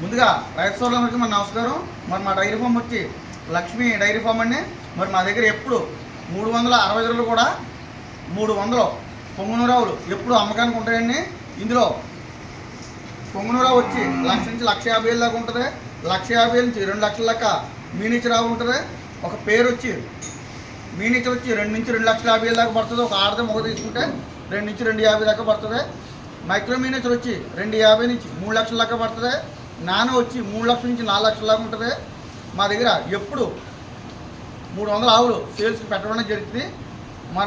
ముందుగా రైతు సోదరులందరికీ మన నమస్కారం. మరి మా డైరీ ఫామ్ వచ్చి లక్ష్మీ డైరీ ఫామ్ అండి. మరి మా దగ్గర ఎప్పుడు 360 రోజులు కూడా 300 పొంగునూరావులు ఎప్పుడు అమ్మకానికి ఉంటాయండి. ఇందులో పొంగునూరావు వచ్చి 1,00,000 నుంచి 1,50,000 దాకా ఉంటుంది. 1,50,000 నుంచి 2 లక్షల దాకా మీనిచర్ రావు ఉంటుంది. ఒక పేరు వచ్చి మీనిచర్ వచ్చి 2 నుంచి 2,50,000 దాకా పడుతుంది. ఒక ఆడది మొగ తీసుకుంటే 2 నుంచి 2,50,000 దాకా పడుతుంది. మైక్రో మీనిచర్ వచ్చి 2,50,000 నుంచి 3 లక్షల దాకా పడుతుంది. నానో వచ్చి 3 లక్షల నుంచి 4 లక్షల దాకా ఉంటుంది. మా దగ్గర ఎప్పుడు 300 ఆవులు సేల్స్కి పెట్టడం జరుగుతుంది.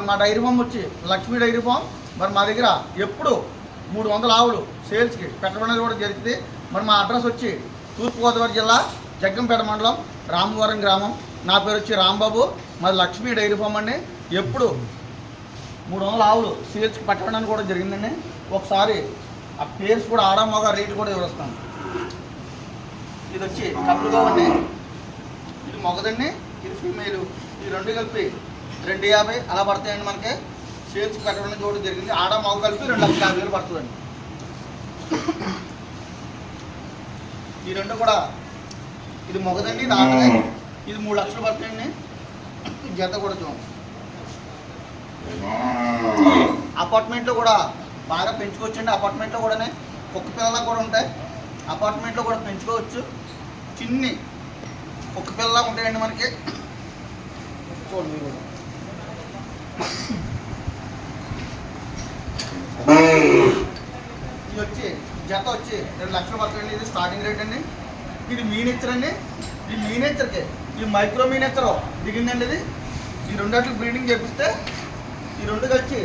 మా డైరీ ఫామ్ వచ్చి లక్ష్మీ డైరీ ఫామ్. మరి మా దగ్గర ఎప్పుడు 300 ఆవులు సేల్స్కి పెట్టడం కూడా జరుగుతుంది. మరి మా అడ్రస్ వచ్చి తూర్పుగోదావరి జిల్లా జగ్గంపేట మండలం రామవరం గ్రామం. నా పేరు వచ్చి రాంబాబు. మరి లక్ష్మీ డైరీ ఫామ్ అండి. ఎప్పుడు 300 ఆవులు సేల్స్కి పెట్టడం కూడా జరిగిందండి. ఒకసారి ఆ పేర్స్ కూడా ఆడమ్మగా రేటు కూడా వివరిస్తాను. ఇది వచ్చి డబ్బులుగా అండి, ఇది మొగదండి, ఇది ఫీమేలు. ఈ రెండు కలిపి 2,50,000 అలా పడతాయండి. మనకి సేల్స్ పెట్టడం చూడడం జరిగింది. ఆడ మొగ కలిపి 2,50,000 పడుతుందండి. ఈ రెండు కూడా ఇది మొగదండి, ఇది ఆడదే. ఇది 3 లక్షలు పడతాయండి. జత కూడా చూడండి. అపార్ట్మెంట్లో కూడా బాగా పెంచుకోవచ్చండి. అపార్ట్మెంట్లో కూడా కుక్క పిల్లలు కూడా ఉంటాయి. అపార్ట్మెంట్లో కూడా పెంచుకోవచ్చు. చిన్ని కుక్క పిల్లలా ఉంటాయండి మనకి. చూడండి మీరు కూడా. ఇది వచ్చి జత వచ్చి 2 లక్షలు పడుతుంది. ఇది స్టార్టింగ్ రేట్ అండి. ఇది మీనేచర్ అండి. ఈ మీనేచర్కి ఈ మైక్రో మీనేచర్ దిగిందండి. ఇది ఈ రెండాట్లు బ్రీడింగ్ చేపిస్తే ఈ రెండు కలిసి